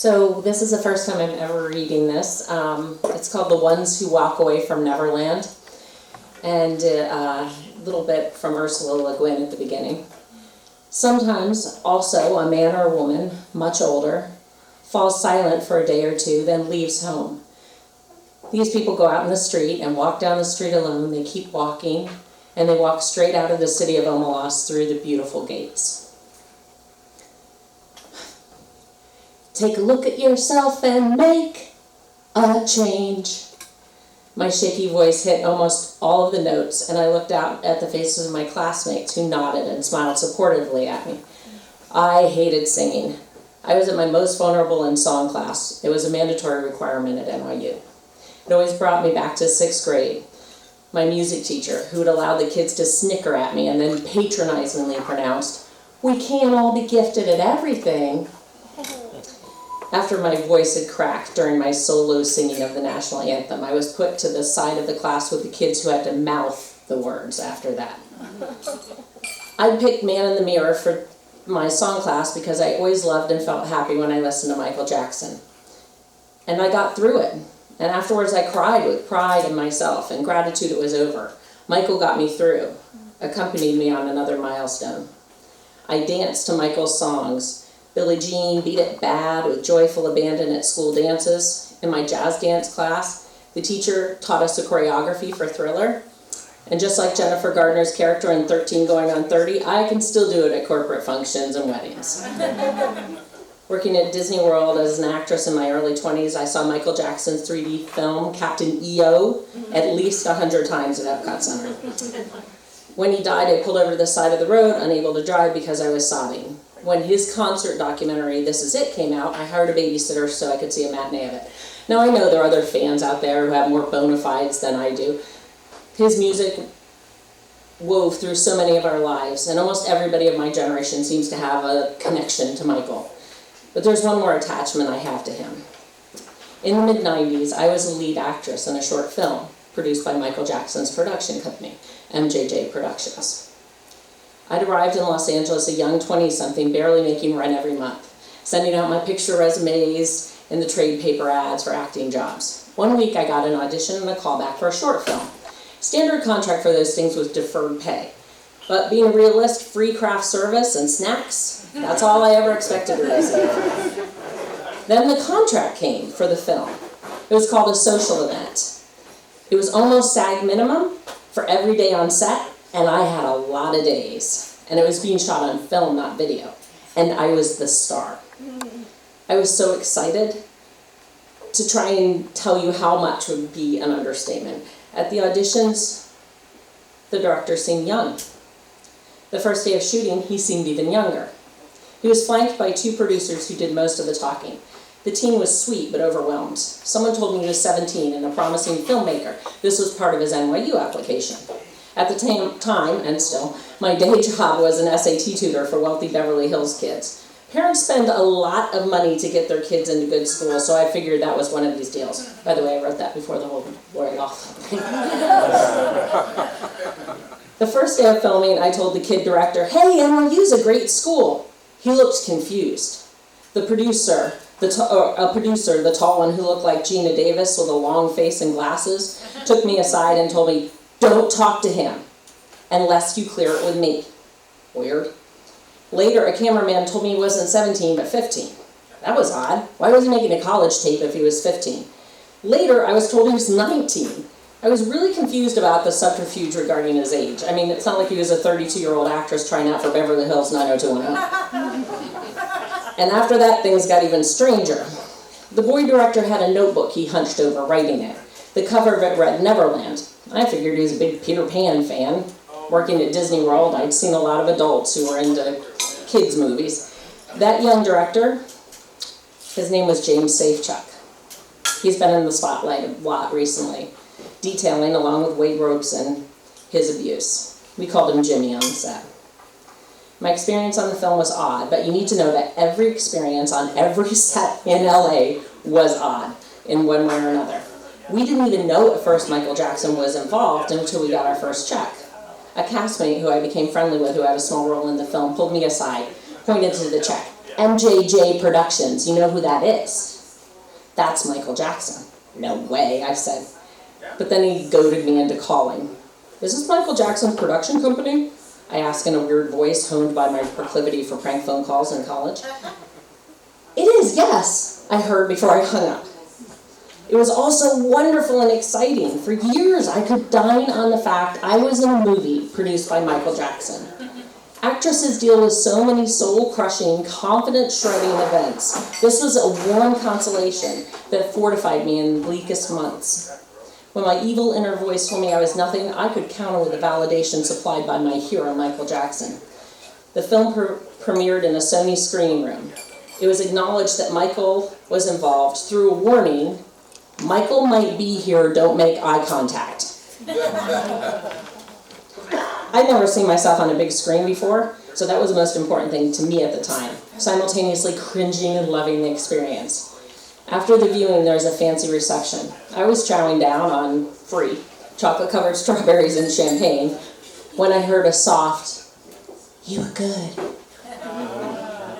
So this is the first time I'm ever reading this. It's called The Ones Who Walk Away from Neverland, and a little bit from Ursula Le Guin at the beginning. Sometimes, also, a man or a woman, much older, falls silent for a day or two, then leaves home. These people go out in the street and walk down the street alone. They keep walking, and they walk straight out of the city of Omelas through the beautiful gates. Take a look at yourself and make a change. My shaky voice hit almost all of the notes, and I looked out at the faces of my classmates who nodded and smiled supportively at me. I hated singing. I was at my most vulnerable in song class. It was a mandatory requirement at NYU. It always brought me back to 6th grade. My music teacher, who would allow the kids to snicker at me and then patronizingly pronounced, "We can't all be gifted at everything." After my voice had cracked during my solo singing of the national anthem, I was put to the side of the class with the kids who had to mouth the words after that. I picked Man in the Mirror for my song class because I always loved and felt happy when I listened to Michael Jackson. And I got through it. And afterwards I cried with pride in myself and gratitude it was over. Michael got me through, accompanied me on another milestone. I danced to Michael's songs. Billie Jean, Beat It Bad, with joyful abandon at school dances. In my jazz dance class, the teacher taught us a choreography for Thriller. And just like Jennifer Gardner's character in 13 Going on 30, I can still do it at corporate functions and weddings. Working at Disney World as an actress in my early 20s, I saw Michael Jackson's 3D film, Captain EO, at least 100 times at Epcot Center. When he died, I pulled over to the side of the road, unable to drive because I was sobbing. When his concert documentary, This Is It, came out, I hired a babysitter so I could see a matinee of it. Now, I know there are other fans out there who have more bona fides than I do. His music wove through so many of our lives, and almost everybody of my generation seems to have a connection to Michael. But there's one more attachment I have to him. In the mid-90s, I was a lead actress in a short film produced by Michael Jackson's production company, MJJ Productions. I'd arrived in Los Angeles a young 20-something, barely making rent every month, sending out my picture resumes in the trade paper ads for acting jobs. One week I got an audition and a callback for a short film. Standard contract for those things was deferred pay. But being a realist, free craft service and snacks, that's all I ever expected to receive. Then the contract came for the film. It was called a social event. It was almost SAG minimum for every day on set, and I had a lot of days. And it was being shot on film, not video. And I was the star. I was so excited. To try and tell you how much would be an understatement. At the auditions, the director seemed young. The first day of shooting, he seemed even younger. He was flanked by 2 producers who did most of the talking. The team was sweet but overwhelmed. Someone told me he was 17 and a promising filmmaker. This was part of his NYU application. At the time, and still, my day job was an SAT tutor for wealthy Beverly Hills kids. Parents spend a lot of money to get their kids into good schools, so I figured that was one of these deals. By the way, I wrote that before the whole word off. The first day of filming, I told the kid director, "Hey, NYU's a great school." He looked confused. The producer, the tall one who looked like Gina Davis with a long face and glasses, took me aside and told me, "Don't talk to him unless you clear it with me." Weird. Later, a cameraman told me he wasn't 17, but 15. That was odd. Why was he making a college tape if he was 15? Later, I was told he was 19. I was really confused about the subterfuge regarding his age. I mean, it's not like he was a 32-year-old actress trying out for Beverly Hills 90210. And after that, things got even stranger. The boy director had a notebook he hunched over, writing it. The cover of it read Neverland. I figured he was a big Peter Pan fan. Working at Disney World, I'd seen a lot of adults who were into kids' movies. That young director, his name was James Safechuck. He's been in the spotlight a lot recently, detailing, along with Wade Robeson, his abuse. We called him Jimmy on the set. My experience on the film was odd, but you need to know that every experience on every set in LA was odd in one way or another. We didn't even know at first Michael Jackson was involved until we got our first check. A castmate who I became friendly with, who had a small role in the film, pulled me aside, pointed to the check. MJJ Productions, you know who that is? That's Michael Jackson. No way, I said. But then he goaded me into calling. Is this Michael Jackson's production company? I asked in a weird voice honed by my proclivity for prank phone calls in college. It is, yes, I heard before I hung up. It was all so wonderful and exciting. For years, I could dine on the fact I was in a movie produced by Michael Jackson. Actresses deal with so many soul-crushing, confidence-shredding events. This was a warm consolation that fortified me in the bleakest months. When my evil inner voice told me I was nothing, I could counter with the validation supplied by my hero, Michael Jackson. The film premiered in a Sony screening room. It was acknowledged that Michael was involved through a warning, Michael might be here, don't make eye contact. I'd never seen myself on a big screen before, so that was the most important thing to me at the time, simultaneously cringing and loving the experience. After the viewing, there was a fancy reception. I was chowing down on free chocolate-covered strawberries and champagne when I heard a soft, "You were good."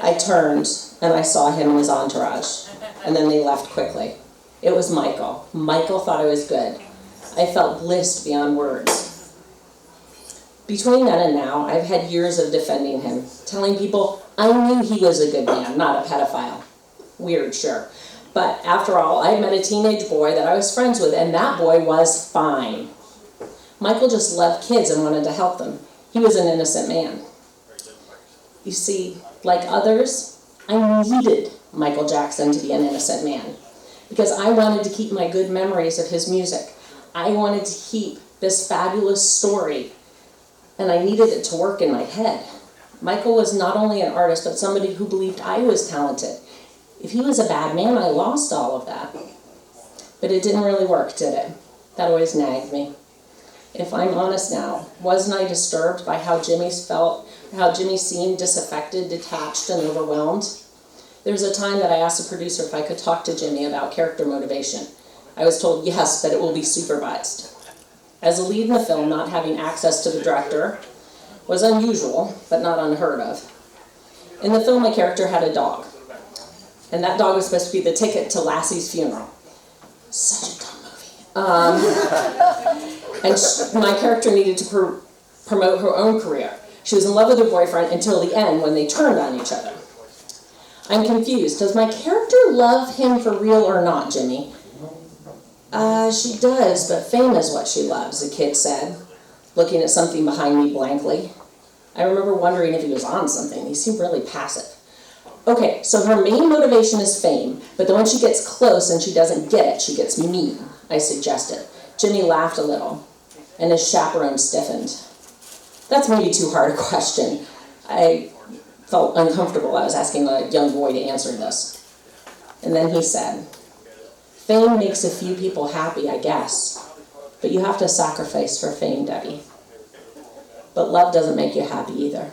I turned, and I saw him and his entourage, and then they left quickly. It was Michael. Michael thought I was good. I felt bliss beyond words. Between then and now, I've had years of defending him, telling people I knew he was a good man, not a pedophile. Weird, sure. But after all, I met a teenage boy that I was friends with, and that boy was fine. Michael just loved kids and wanted to help them. He was an innocent man. You see, like others, I needed Michael Jackson to be an innocent man, because I wanted to keep my good memories of his music. I wanted to keep this fabulous story, and I needed it to work in my head. Michael was not only an artist, but somebody who believed I was talented. If he was a bad man, I lost all of that. But it didn't really work, did it? That always nagged me. If I'm honest now, wasn't I disturbed by how Jimmy seemed disaffected, detached, and overwhelmed? There was a time that I asked the producer if I could talk to Jimmy about character motivation. I was told yes, but it will be supervised. As a lead in the film, not having access to the director was unusual, but not unheard of. In the film, my character had a dog, and that dog was supposed to be the ticket to Lassie's funeral. Such a dumb movie. My character needed to promote her own career. She was in love with her boyfriend until the end when they turned on each other. I'm confused. Does my character love him for real or not, Jimmy? She does, but fame is what she loves, the kid said, looking at something behind me blankly. I remember wondering if he was on something. He seemed really passive. Okay, so her main motivation is fame, but then when she gets close and she doesn't get it, she gets mean, I suggested. Jimmy laughed a little, and his chaperone stiffened. That's maybe too hard a question. I felt uncomfortable. I was asking a young boy to answer this. And then he said, "Fame makes a few people happy, I guess, but you have to sacrifice for fame, Debby. But love doesn't make you happy either."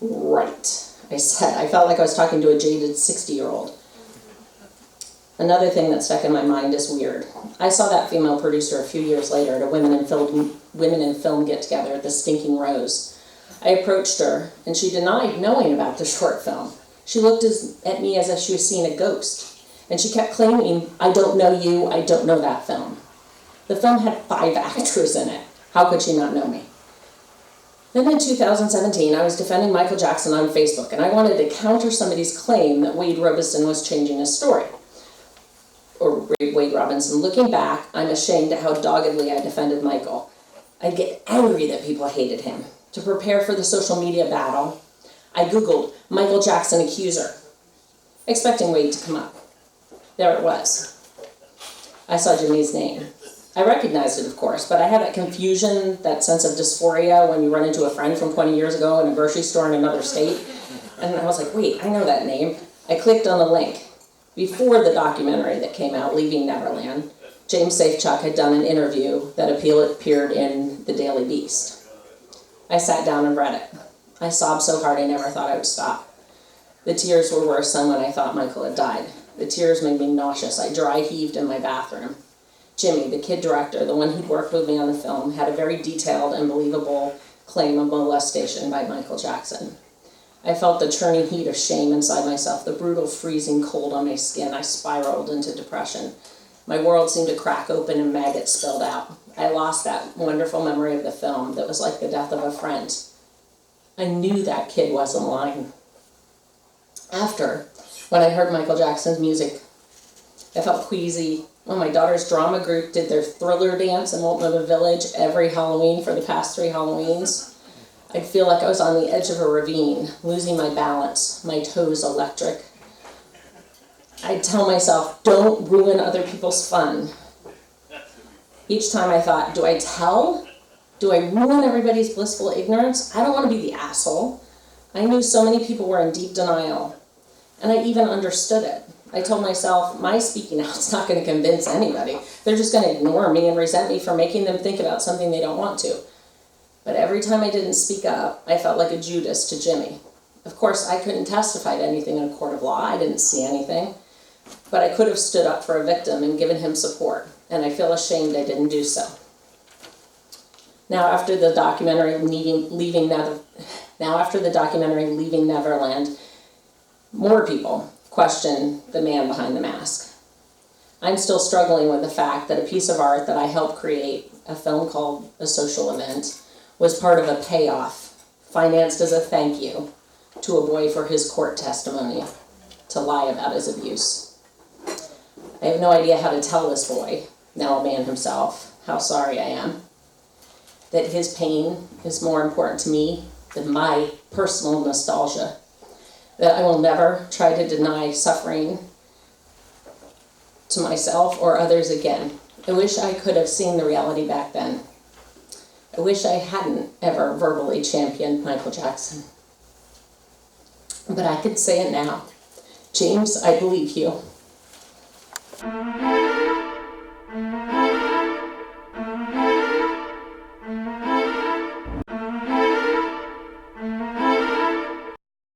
Right, I said. I felt like I was talking to a jaded 60-year-old. Another thing that stuck in my mind is weird. I saw that female producer a few years later at a Women in Film get-together at the Stinking Rose. I approached her, and she denied knowing about the short film. She looked at me as if she was seeing a ghost, and she kept claiming, "I don't know you, I don't know that film." The film had 5 actors in it. How could she not know me? Then in 2017, I was defending Michael Jackson on Facebook, and I wanted to counter somebody's claim that Wade Robinson was changing his story. Or Wade Robinson. Looking back, I'm ashamed at how doggedly I defended Michael. I'd get angry that people hated him. To prepare for the social media battle, I Googled Michael Jackson accuser, expecting Wade to come up. There it was. I saw Jimmy's name. I recognized it, of course, but I had that confusion, that sense of dysphoria when you run into a friend from 20 years ago in a grocery store in another state. And I was like, wait, I know that name. I clicked on the link. Before the documentary that came out, Leaving Neverland, James Safechuck had done an interview that appeared in the Daily Beast. I sat down and read it. I sobbed so hard I never thought I would stop. The tears were worse than when I thought Michael had died. The tears made me nauseous. I dry heaved in my bathroom. Jimmy, the kid director, the one who'd worked with me on the film, had a very detailed and believable claim of molestation by Michael Jackson. I felt the churning heat of shame inside myself, the brutal freezing cold on my skin. I spiraled into depression. My world seemed to crack open and maggots spilled out. I lost that wonderful memory of the film that was like the death of a friend. I knew that kid wasn't lying. After, when I heard Michael Jackson's music, I felt queasy. When my daughter's drama group did their Thriller dance in Multnomah Village every Halloween for the past 3 Halloweens, I'd feel like I was on the edge of a ravine, losing my balance, my toes electric. I'd tell myself, don't ruin other people's fun. Each time I thought, do I tell? Do I ruin everybody's blissful ignorance? I don't want to be the asshole. I knew so many people were in deep denial, and I even understood it. I told myself, my speaking out's not going to convince anybody. They're just going to ignore me and resent me for making them think about something they don't want to. But every time I didn't speak up, I felt like a Judas to Jimmy. Of course, I couldn't testify to anything in a court of law. I didn't see anything. But I could have stood up for a victim and given him support, and I feel ashamed I didn't do so. Now, after the documentary Leaving Neverland, more people question the man behind the mask. I'm still struggling with the fact that a piece of art that I helped create, a film called A Social Event, was part of a payoff, financed as a thank you to a boy for his court testimony to lie about his abuse. I have no idea how to tell this boy, now a man himself, how sorry I am, that his pain is more important to me than my personal nostalgia, that I will never try to deny suffering to myself or others again. I wish I could have seen the reality back then. I wish I hadn't ever verbally championed Michael Jackson. But I could say it now. James, I believe you.